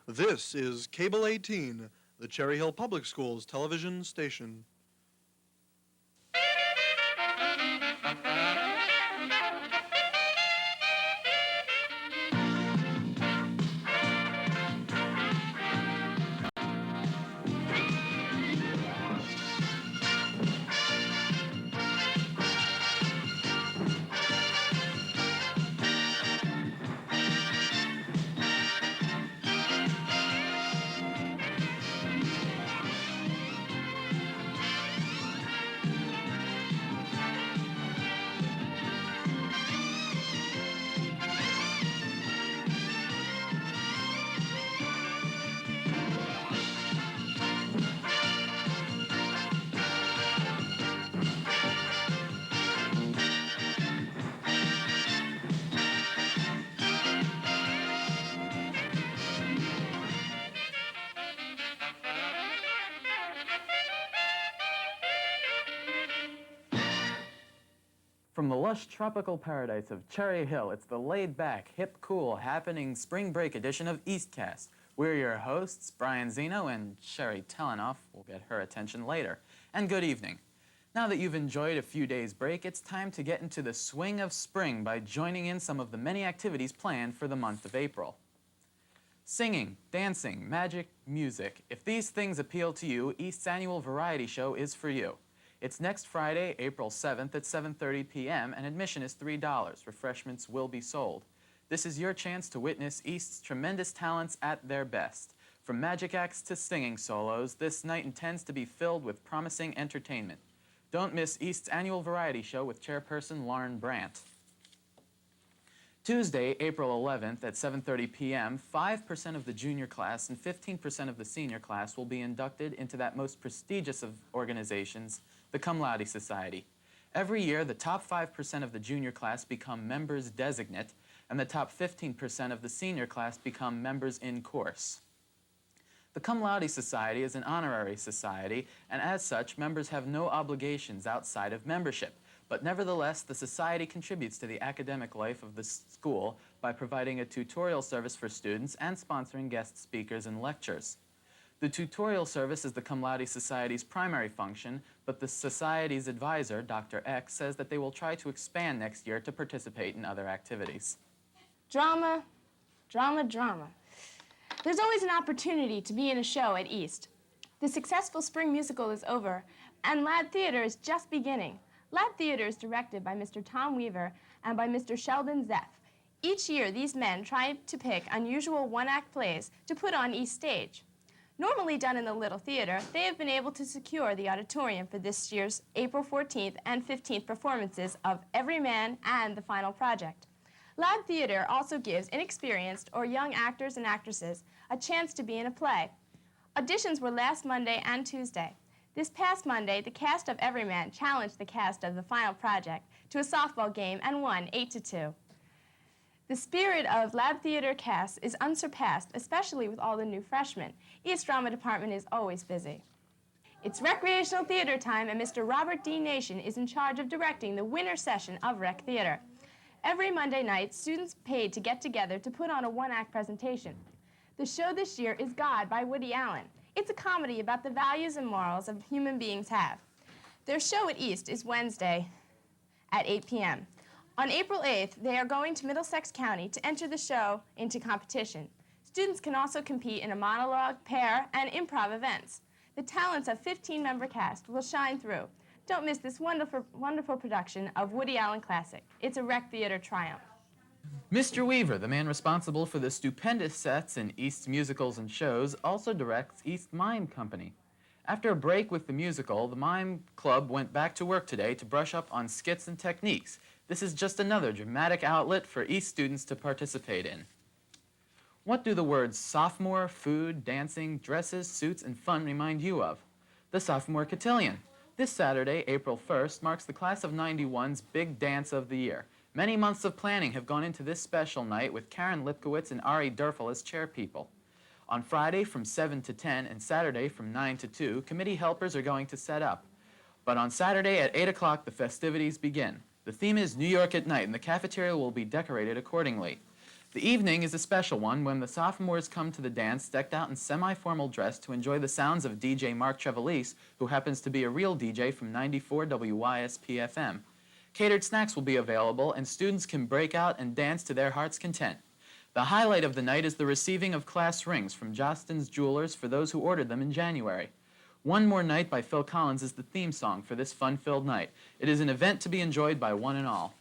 This is Cable 18, the Cherry Hill Public Schools television station. From the lush tropical paradise of Cherry Hill, it's the laid-back, hip, cool, happening spring break edition of EastCast. We're your hosts, Brian Zeno and Sherry Telenoff. We'll get her attention later. And good evening. Now that you've enjoyed a few days' break, it's time to get into the swing of spring by joining in some of the many activities planned for the month of April. Singing, dancing, magic, music. If these things appeal to you, East's annual variety show is for you. It's next Friday, April 7th at 7:30 p.m. and admission is $3. Refreshments will be sold. This is your chance to witness East's tremendous talents at their best. From magic acts to singing solos, this night intends to be filled with promising entertainment. Don't miss East's annual variety show with chairperson Lauren Brandt. Tuesday, April 11th at 7:30 p.m., 5% of the junior class and 15% of the senior class will be inducted into that most prestigious of organizations, the Cum Laude Society. Every year, the top 5% of the junior class become members designate, and the top 15% of the senior class become members in course. The Cum Laude Society is an honorary society, and as such, members have no obligations outside of membership. But nevertheless, the society contributes to the academic life of the school by providing a tutorial service for students and sponsoring guest speakers and lectures. The tutorial service is the Cum Laude Society's primary function, but the Society's advisor, Dr. X, says that they will try to expand next year to participate in other activities. Drama, drama, drama. There's always an opportunity to be in a show at East. The successful spring musical is over, and Lad Theater is just beginning. Lad Theater is directed by Mr. Tom Weaver and by Mr. Sheldon Zeff. Each year, these men try to pick unusual one-act plays to put on East Stage. Normally done in the Little Theater, they have been able to secure the auditorium for this year's April 14th and 15th performances of Every Man and The Final Project. Lad Theater also gives inexperienced or young actors and actresses a chance to be in a play. Auditions were last Monday and Tuesday. This past Monday, the cast of Every Man challenged the cast of The Final Project to a softball game and won 8-2. The spirit of Lab Theater cast is unsurpassed, especially with all the new freshmen. East Drama Department is always busy. It's recreational theater time, and Mr. Robert D. Nation is in charge of directing the winter session of Rec Theater. Every Monday night, students paid to get together to put on a one-act presentation. The show this year is God by Woody Allen. It's a comedy about the values and morals of human beings have. Their show at East is Wednesday at 8 p.m. On April 8th, they are going to Middlesex County to enter the show into competition. Students can also compete in a monologue, pair, and improv events. The talents of 15-member cast will shine through. Don't miss this wonderful production of Woody Allen classic. It's a Rec Theater triumph. Mr. Weaver, the man responsible for the stupendous sets in East's musicals and shows, also directs East Mime Company. After a break with the musical, the Mime Club went back to work today to brush up on skits and techniques. This is just another dramatic outlet for East students to participate in. What do the words sophomore, food, dancing, dresses, suits, and fun remind you of? The Sophomore Cotillion. This Saturday, April 1st, marks the class of 91's big dance of the year. Many months of planning have gone into this special night with Karen Lipkowitz and Ari Durfel as chairpeople. On Friday from 7 to 10 and Saturday from 9 to 2, committee helpers are going to set up. But on Saturday at 8 o'clock, the festivities begin. The theme is New York at Night, and the cafeteria will be decorated accordingly. The evening is a special one when the sophomores come to the dance decked out in semi-formal dress to enjoy the sounds of DJ Mark Trevelise, who happens to be a real DJ from 94 WYSP-FM. Catered snacks will be available, and students can break out and dance to their heart's content. The highlight of the night is the receiving of class rings from Jostens Jewelers for those who ordered them in January. One More Night by Phil Collins is the theme song for this fun-filled night. It is an event to be enjoyed by one and all.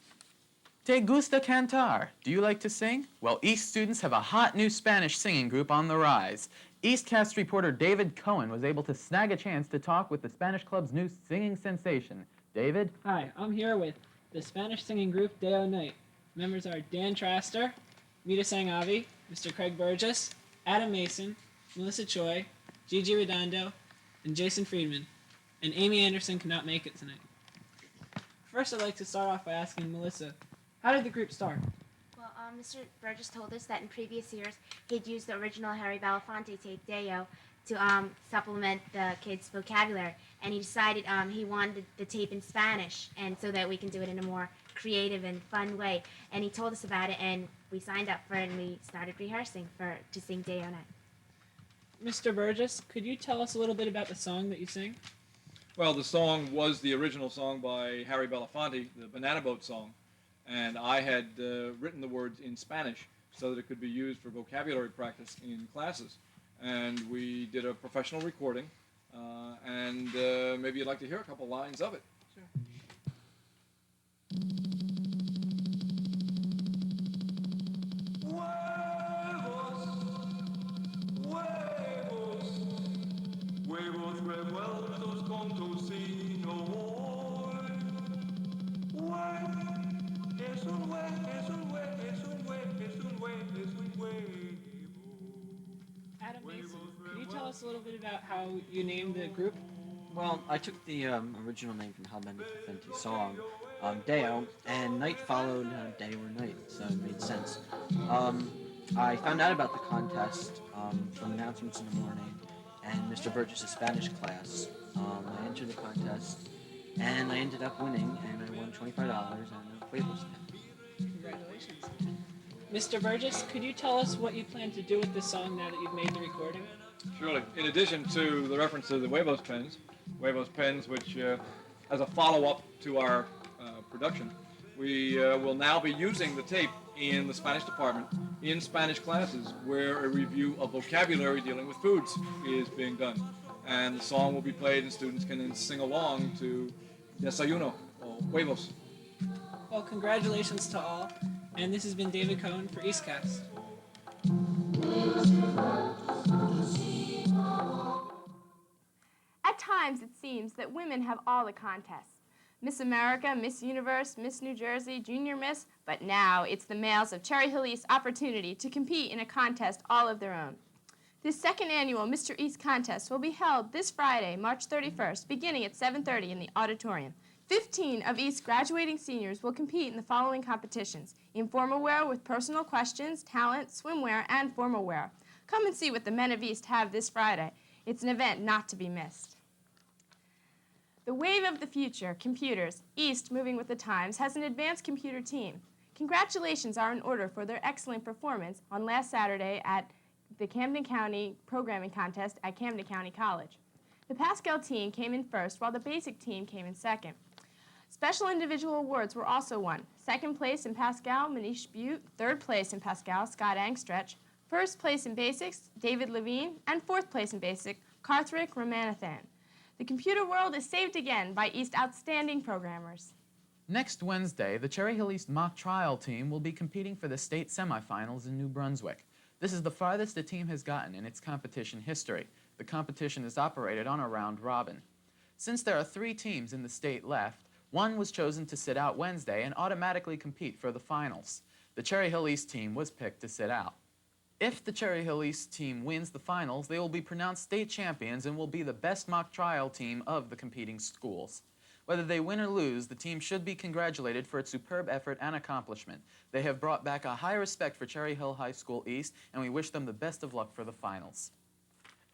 ¿Te gusta cantar? Do you like to sing? Well, East students have a hot new Spanish singing group on the rise. EastCast reporter David Cohen was able to snag a chance to talk with the Spanish Club's new singing sensation. David? Hi, I'm here with the Spanish singing group Day O Night. Members are Dan Traster, Mita Sangavi, Mr. Craig Burgess, Adam Mason, Melissa Choi, Gigi Redondo, and Jason Friedman. And Amy Anderson could not make it tonight. First, I'd like to start off by asking Melissa, how did the group start? Well, Mr. Burgess told us that in previous years he'd used the original Harry Belafonte tape, Deo, to supplement the kids' vocabulary, and he decided he wanted the tape in Spanish, and so that we can do it in a more creative and fun way. And he told us about it, and we signed up for it, and we started rehearsing to sing Deo Night. Mr. Burgess, could you tell us a little bit about the song that you sing? Well, the song was the original song by Harry Belafonte, the Banana Boat song, and I had written the words in Spanish so that it could be used for vocabulary practice in classes. And we did a professional recording, and maybe you'd like to hear a couple lines of it. Sure. Huevos revueltos con tocino. Es un huevo, es un huevo, es un huevo, es un huevo, es un huevo. Adam Mason, could you tell us a little bit about how you named the group? Well, I took the original name from Hal Benvenuto's song, Deo, and night followed day or night, so it made sense. I found out about the contest from announcements in the morning, and Mr. Burgess' Spanish class. I entered the contest, and I ended up winning, and I won $25 and a Quavos pen. Congratulations. Mr. Burgess, could you tell us what you plan to do with this song now that you've made the recording? Surely. In addition to the reference to the Huevos pens, which as a follow-up to our production, we will now be using the tape in the Spanish department in Spanish classes where a review of vocabulary dealing with foods is being done. And the song will be played and students can then sing along to Desayuno or Huevos. Well, congratulations to all, and this has been David Cohen for EastCast. At times, it seems that women have all the contests. Miss America, Miss Universe, Miss New Jersey, Junior Miss, but now it's the males of Cherry Hill East's opportunity to compete in a contest all of their own. This second annual Mr. East contest will be held this Friday, March 31st, beginning at 7:30 in the auditorium. 15 of East's graduating seniors will compete in the following competitions: informal wear with personal questions, talent, swimwear, and formal wear. Come and see what the men of East have this Friday. It's an event not to be missed. The wave of the future, computers, East, moving with the times, has an advanced computer team. Congratulations are in order for their excellent performance on last Saturday at the Camden County Programming Contest at Camden County College. The Pascal team came in first, while the Basic team came in second. Special individual awards were also won. Second place in Pascal, Manish Butte. Third place in Pascal, Scott Angstretch. First place in Basics, David Levine. And fourth place in Basic, Karthik Ramanathan. The computer world is saved again by East's outstanding programmers. Next Wednesday, the Cherry Hill East mock trial team will be competing for the state semifinals in New Brunswick. This is the farthest the team has gotten in its competition history. The competition is operated on a round robin. Since there are 3 teams in the state left, one was chosen to sit out Wednesday and automatically compete for the finals. The Cherry Hill East team was picked to sit out. If the Cherry Hill East team wins the finals, they will be pronounced state champions and will be the best mock trial team of the competing schools. Whether they win or lose, the team should be congratulated for its superb effort and accomplishment. They have brought back a high respect for Cherry Hill High School East, and we wish them the best of luck for the finals.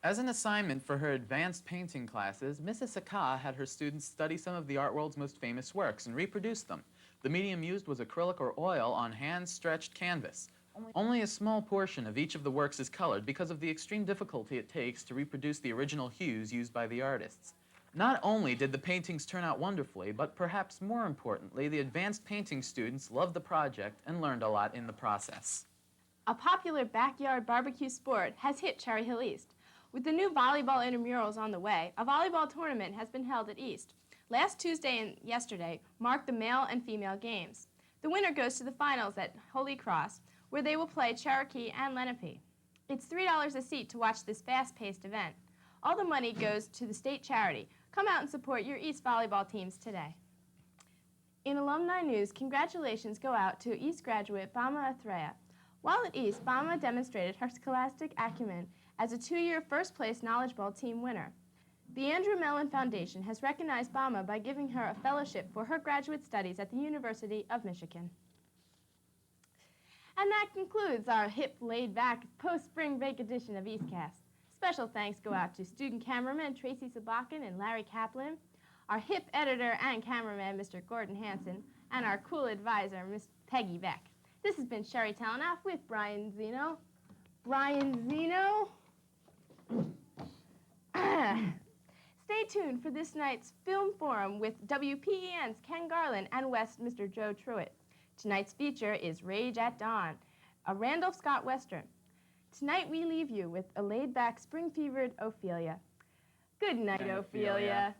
As an assignment for her advanced painting classes, Mrs. Saka had her students study some of the art world's most famous works and reproduce them. The medium used was acrylic or oil on hand-stretched canvas. Only a small portion of each of the works is colored because of the extreme difficulty it takes to reproduce the original hues used by the artists. Not only did the paintings turn out wonderfully, but perhaps more importantly, the advanced painting students loved the project and learned a lot in the process. A popular backyard barbecue sport has hit Cherry Hill East. With the new volleyball intramurals on the way, a volleyball tournament has been held at East. Last Tuesday and yesterday marked the male and female games. The winner goes to the finals at Holy Cross, where they will play Cherokee and Lenape. It's $3 a seat to watch this fast-paced event. All the money goes to the state charity. Come out and support your East volleyball teams today. In alumni news, congratulations go out to East graduate Bama Athrea. While at East, Bama demonstrated her scholastic acumen as a 2-year first-place Knowledge Bowl team winner. The Andrew Mellon Foundation has recognized Bama by giving her a fellowship for her graduate studies at the University of Michigan. And that concludes our hip, laid-back, post-spring break edition of EastCast. Special thanks go out to student cameraman Tracy Sabakin and Larry Kaplan, our hip editor and cameraman Mr. Gordon Hansen, and our cool advisor Miss Peggy Beck. This has been Sherry Talanoff with Brian Zeno. Brian Zeno? Stay tuned for this night's film forum with WPEN's Ken Garland and West Mr. Joe Truitt. Tonight's feature is Rage at Dawn, a Randolph Scott Western. Tonight we leave you with a laid-back, spring-fevered Ophelia. Good night, Ophelia.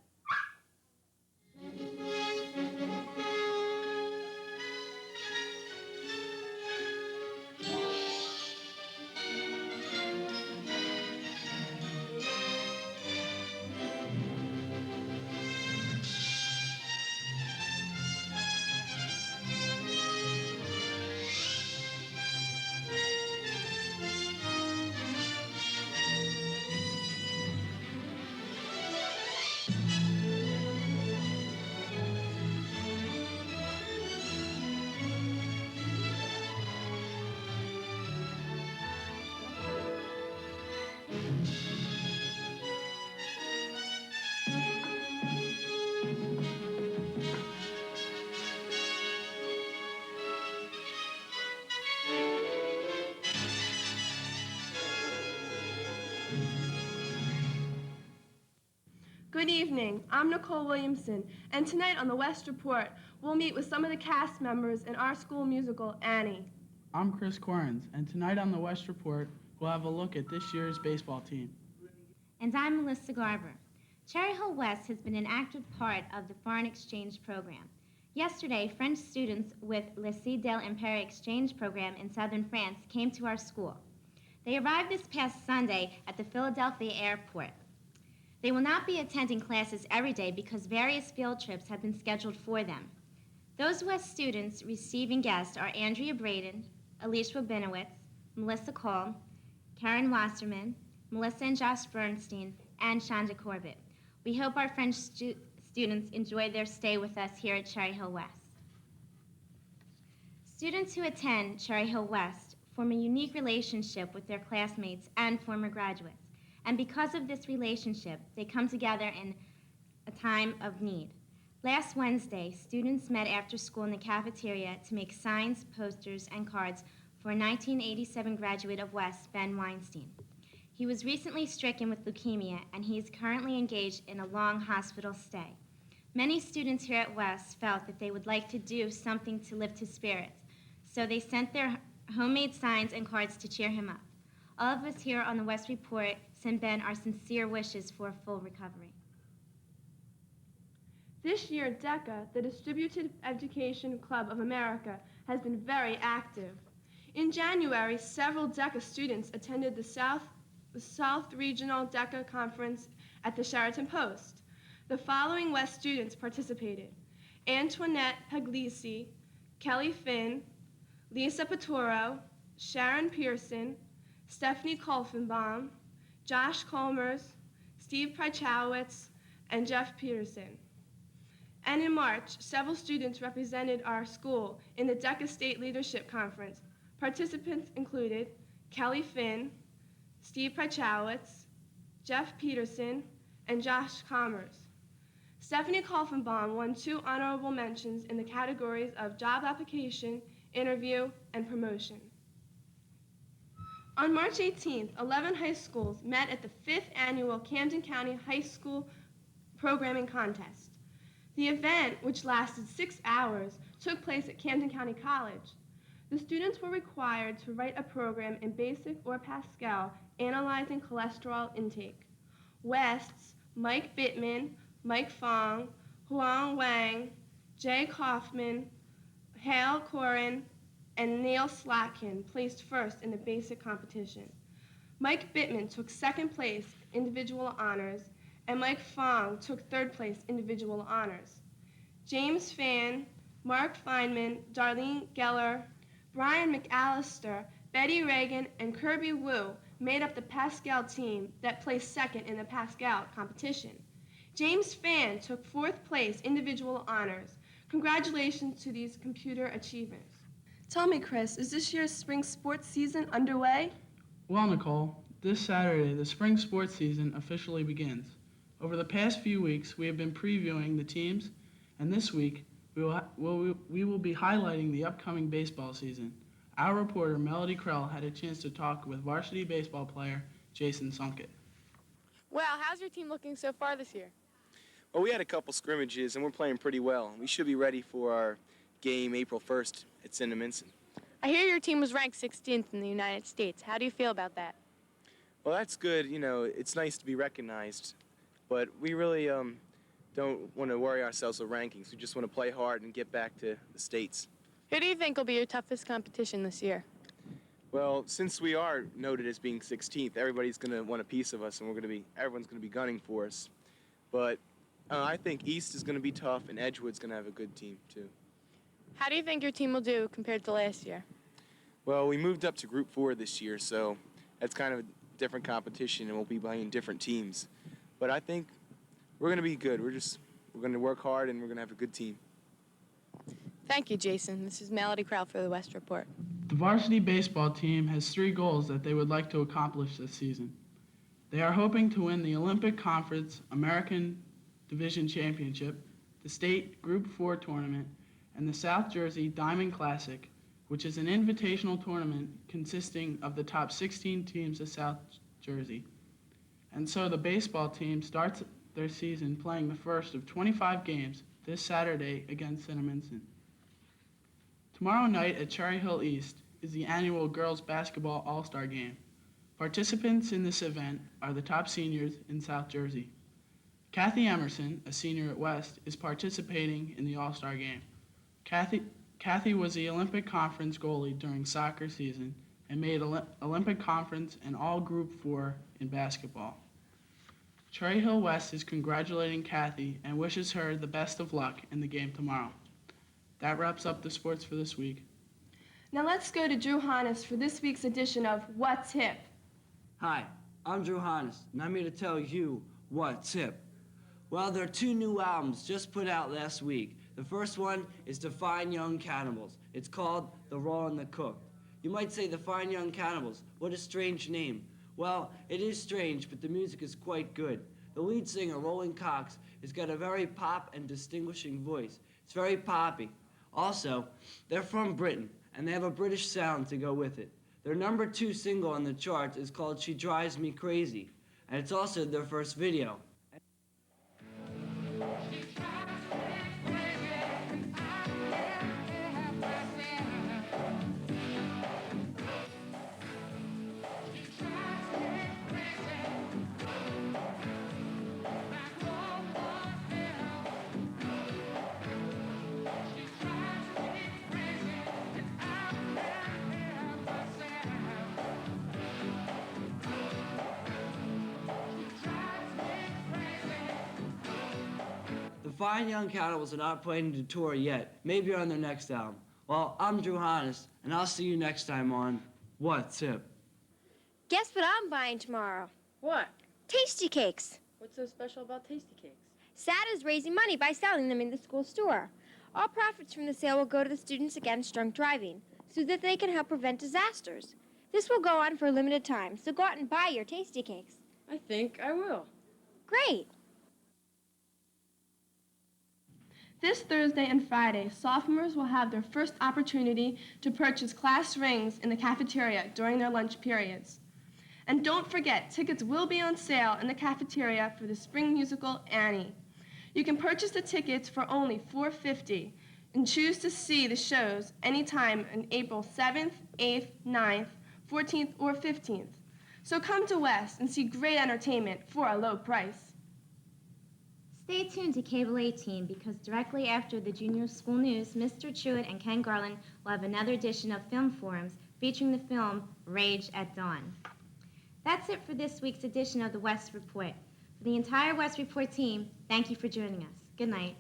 Good evening, I'm Nicole Williamson, and tonight on the West Report, we'll meet with some of the cast members in our school musical, Annie. I'm Chris Corrins, and tonight on the West Report, we'll have a look at this year's baseball team. And I'm Melissa Garber. Cherry Hill West has been an active part of the foreign exchange program. Yesterday, French students with Lycée de l'Empire exchange program in southern France came to our school. They arrived this past Sunday at the Philadelphia airport. They will not be attending classes every day because various field trips have been scheduled for them. Those West students receiving guests are Andrea Braden, Alicia Rabinowitz, Melissa Cole, Karen Wasserman, Melissa and Josh Bernstein, and Shonda Corbett. We hope our French students enjoy their stay with us here at Cherry Hill West. Students who attend Cherry Hill West form a unique relationship with their classmates and former graduates. And because of this relationship, they come together in a time of need. Last Wednesday, students met after school in the cafeteria to make signs, posters, and cards for a 1987 graduate of West, Ben Weinstein. He was recently stricken with leukemia, and he is currently engaged in a long hospital stay. Many students here at West felt that they would like to do something to lift his spirits, so they sent their homemade signs and cards to cheer him up. All of us here on the West Report send Ben our sincere wishes for a full recovery. This year, DECA, the Distributed Education Club of America, has been very active. In January, several DECA students attended the South Regional DECA Conference at the Sheraton Post. The following West students participated: Antoinette Puglisi, Kelly Finn, Lisa Patoro, Sharon Pearson, Stephanie Kolfenbaum, Josh Colmers, Steve Prychowitz, and Jeff Peterson. And in March, several students represented our school in the DECA State Leadership Conference. Participants included Kelly Finn, Steve Prychowitz, Jeff Peterson, and Josh Commerce. Stephanie Kolfenbaum won 2 honorable mentions in the categories of job application, interview, and promotion. On March 18th, 11 high schools met at the 5th annual Camden County High School Programming Contest. The event, which lasted 6 hours, took place at Camden County College. The students were required to write a program in BASIC or Pascal analyzing cholesterol intake. West's Mike Bittman, Mike Fong, Huang Wang, Jay Kaufman, Hale Corin, and Neil Slatkin placed first in the BASIC competition. Mike Bittman took second place individual honors, and Mike Fong took third place individual honors. James Fan, Mark Feynman, Darlene Geller, Brian McAllister, Betty Reagan, and Kirby Wu made up the Pascal team that placed second in the Pascal competition. James Fan took fourth place individual honors. Congratulations to these computer achievements. Tell me, Chris, is this year's spring sports season underway? Well, Nicole, this Saturday, the spring sports season officially begins. Over the past few weeks, we have been previewing the teams, and this week, we will be highlighting the upcoming baseball season. Our reporter, Melody Krell, had a chance to talk with varsity baseball player Jason Sunkett. Well, how's your team looking so far this year? Well, we had a couple scrimmages, and we're playing pretty well. We should be ready for our game April 1st at Cinnaminson. I hear your team was ranked 16th in the United States. How do you feel about that? Well, that's good. You know, it's nice to be recognized, but we really don't want to worry ourselves with rankings. We just want to play hard and get back to the States. Who do you think will be your toughest competition this year? Well, since we are noted as being 16th, everybody's going to want a piece of us, and everyone's going to be gunning for us. But I think East is going to be tough, and Edgewood's going to have a good team, too. How do you think your team will do compared to last year? Well, we moved up to Group 4 this year, so that's kind of a different competition, and we'll be playing different teams. But I think we're going to be good. We're going to work hard, and we're going to have a good team. Thank you, Jason. This is Melody Crowell for the West Report. The varsity baseball team has 3 goals that they would like to accomplish this season. They are hoping to win the Olympic Conference American Division Championship, the state Group 4 tournament, and the South Jersey Diamond Classic, which is an invitational tournament consisting of the top 16 teams of South Jersey. And so the baseball team starts their season playing the first of 25 games this Saturday against Cinnaminson. Tomorrow night at Cherry Hill East is the annual Girls Basketball All-Star Game. Participants in this event are the top seniors in South Jersey. Kathy Emerson, a senior at West, is participating in the All-Star Game. Kathy was the Olympic Conference goalie during soccer season and made Olympic Conference and all Group 4 in basketball. Cherry Hill West is congratulating Kathy and wishes her the best of luck in the game tomorrow. That wraps up the sports for this week. Now let's go to Drew Hannes for this week's edition of What's Hip. Hi, I'm Drew Hannes, and I'm here to tell you what's hip. Well, there are 2 new albums just put out last week. The first one is The Fine Young Cannibals. It's called The Raw and the Cooked. You might say The Fine Young Cannibals. What a strange name. Well, it is strange, but the music is quite good. The lead singer, Roland Cox, has got a very pop and distinguishing voice. It's very poppy. Also, they're from Britain, and they have a British sound to go with it. Their number 2 single on the charts is called She Drives Me Crazy, and it's also their first video. The Fine Young Cannibals are not planning to tour yet, maybe on their next album. Well, I'm Drew Hannes, and I'll see you next time on What's Hip. Guess what I'm buying tomorrow? What? Tasty cakes. What's so special about Tasty Cakes? SATA is raising money by selling them in the school store. All profits from the sale will go to the Students Against Drunk Driving so that they can help prevent disasters. This will go on for a limited time, so go out and buy your Tasty Cakes. I think I will. Great. This Thursday and Friday, sophomores will have their first opportunity to purchase class rings in the cafeteria during their lunch periods. And don't forget, tickets will be on sale in the cafeteria for the spring musical Annie. You can purchase the tickets for only $4.50 and choose to see the shows anytime on April 7th, 8th, 9th, 14th, or 15th. So come to West and see great entertainment for a low price. Stay tuned to Cable 18 because directly after the junior school news, Mr. Truitt and Ken Garland will have another edition of Film Forums featuring the film Rage at Dawn. That's it for this week's edition of the West Report. For the entire West Report team, thank you for joining us. Good night.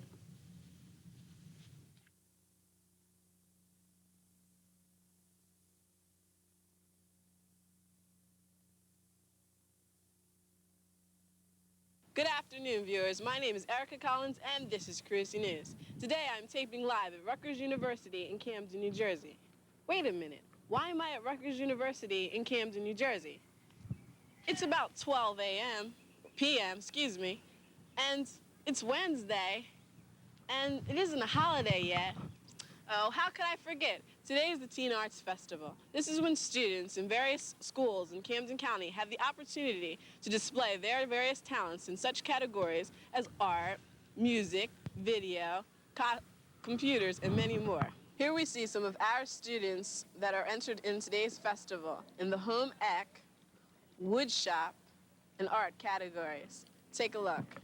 Good afternoon, viewers. My name is Erica Collins, and this is Carusi News. Today, I'm taping live at Rutgers University in Camden, New Jersey. Wait a minute. Why am I at Rutgers University in Camden, New Jersey? It's about 12 p.m., and it's Wednesday, and it isn't a holiday yet. Oh, how could I forget? Today is the Teen Arts Festival. This is when students in various schools in Camden County have the opportunity to display their various talents in such categories as art, music, video, computers, and many more. Here we see some of our students that are entered in today's festival in the home ec, wood shop, and art categories. Take a look.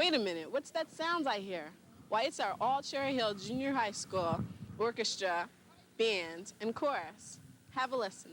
Wait a minute, what's that sound I hear? Why, it's our All Cherry Hill Junior High School orchestra, band, and chorus. Have a listen.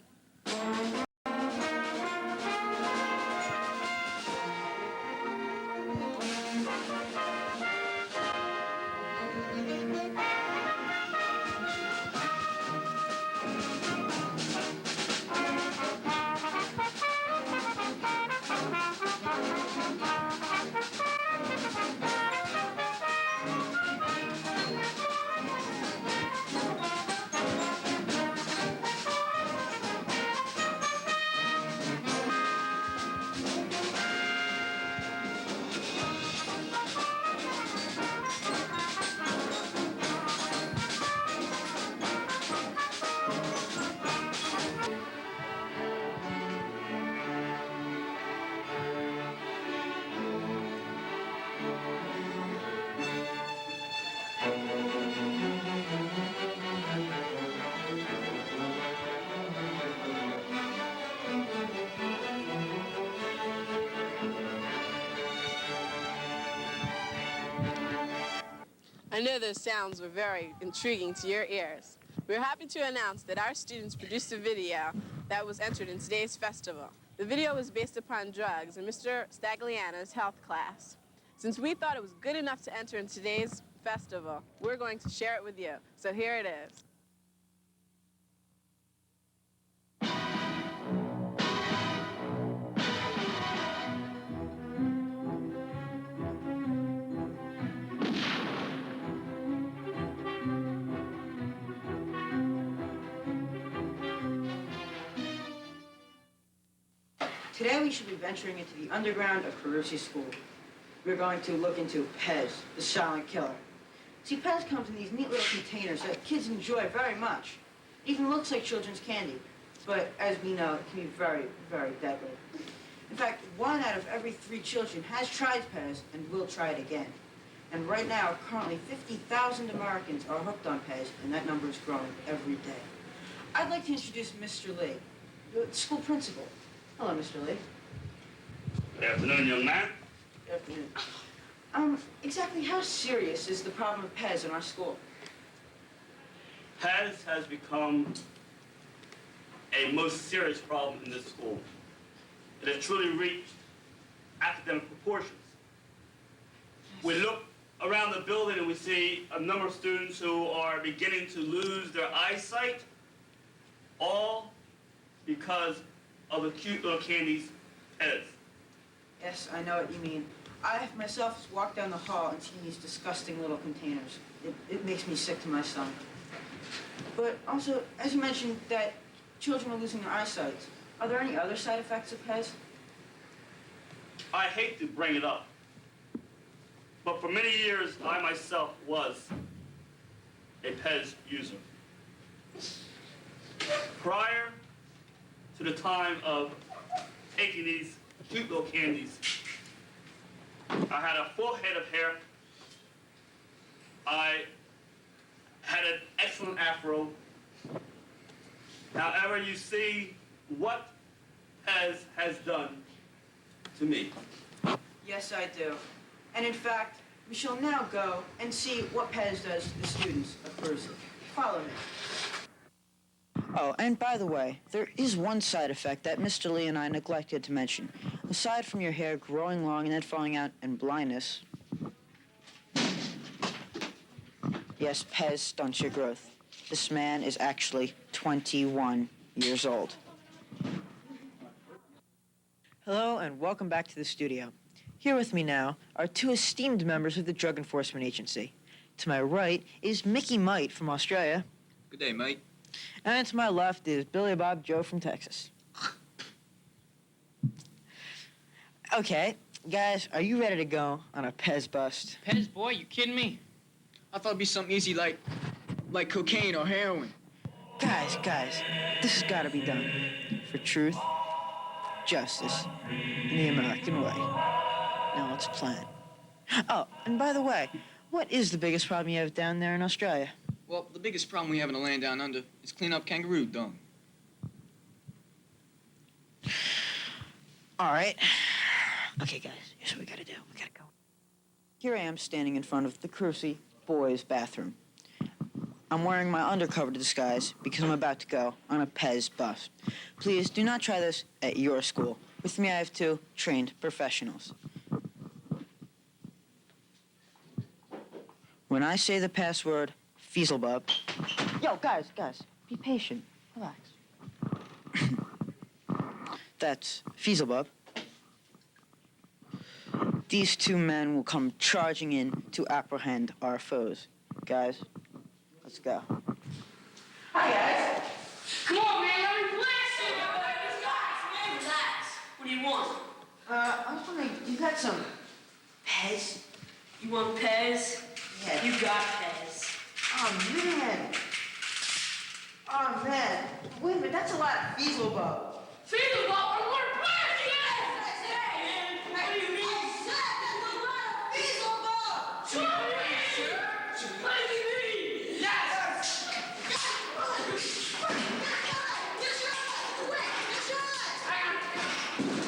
I know those sounds were very intriguing to your ears. We're happy to announce that our students produced a video that was entered in today's festival. The video was based upon drugs in Mr. Stagliano's health class. Since we thought it was good enough to enter in today's festival, we're going to share it with you. So here it is. Today we should be venturing into the underground of Carusi School. We're going to look into Pez, the silent killer. See, Pez comes in these neat little containers that kids enjoy very much. It even looks like children's candy. but as we know, it can be very, very deadly. In fact, 1 out of every 3 children has tried Pez and will try it again. And right now, currently 50,000 Americans are hooked on Pez, and that number is growing every day. I'd like to introduce Mr. Lee, the school principal. Hello, Mr. Lee. Good afternoon, young man. Good afternoon. Exactly how serious is the problem of Pez in our school? Pez has become a most serious problem in this school. It has truly reached academic proportions. We look around the building and we see a number of students who are beginning to lose their eyesight, all because of the cute little candies, Pez. Yes, I know what you mean. I myself just walked down the hall and seen these disgusting little containers. It makes me sick to my stomach. But also, as you mentioned, that children are losing their eyesight. Are there any other side effects of Pez? I hate to bring it up, but for many years, I myself was a Pez user. Prior to the time of taking these cute little candies, I had a full head of hair. I had an excellent afro. However, you see what Pez has done to me. Yes, I do. And in fact, we shall now go and see what Pez does to the students of Carusi. Follow me. Oh, and by the way, there is one side effect that Mr. Lee and I neglected to mention. Aside from your hair growing long and then falling out and blindness, yes, Pez stunts your growth. This man is actually 21 years old. Hello, and welcome back to the studio. Here with me now are 2 esteemed members of the Drug Enforcement Agency. To my right is Mickey Mite from Australia. Good day, mate. And to my left is Billy Bob Joe from Texas. Okay, guys, are you ready to go on a Pez bust? Pez, boy, you kidding me? I thought it'd be something easy like cocaine or heroin. Guys, this has got to be done. For truth, justice, and the American way. Now let's plan. Oh, and by the way, what is the biggest problem you have down there in Australia? Well, the biggest problem we have in the land down under is clean up kangaroo dung. All right. Okay, guys, here's what we gotta do. We gotta go. Here I am standing in front of the Carusi boys' bathroom. I'm wearing my undercover disguise because I'm about to go on a Pez bust. Please do not try this at your school. With me, I have 2 trained professionals. When I say the password, Feaselbub. Yo, guys, be patient. Relax. That's Feaselbub. These 2 men will come charging in to apprehend our foes. Guys, let's go. Hi, guys. Come on, man. Let me blast you. Relax, man. Relax. What do you want? I was wondering, you got some Pez? You want Pez? Yeah. You got Pez. Oh, man. Wait a minute, that's a lot of Feaselbub. Feaselbub? I want Pez, yes! Hey, man. What do you mean? I said that's a lot of Feaselbub! Sure, what do you mean? Yes!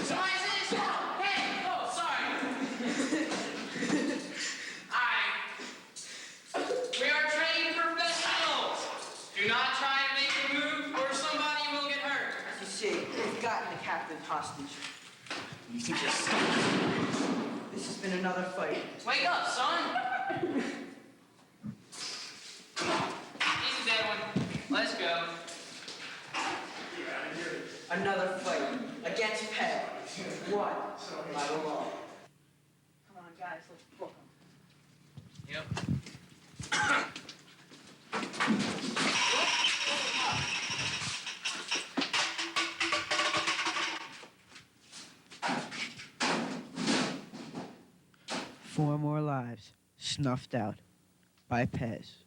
Somebody say this wrong. Hey! Oh, sorry. We are trained professionals. Do not try and make a move or somebody will get hurt. As you see, we've gotten the captain hostage. You think you're safe? This has been another fight. Wake up, son. Easy, Edwin. Let's go. Another fight against Pez. One by the law. Come on, guys, let's book them. Yep. Four more lives snuffed out by Pez.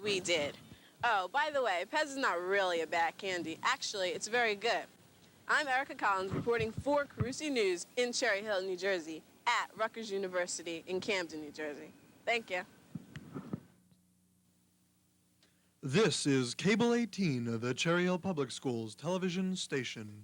We did. Oh, by the way, Pez is not really a bad candy. Actually, it's very good. I'm Erica Collins reporting for Carusi News in Cherry Hill, New Jersey, at Rutgers University in Camden, New Jersey. Thank you. This is Cable 18, the Cherry Hill Public Schools television station.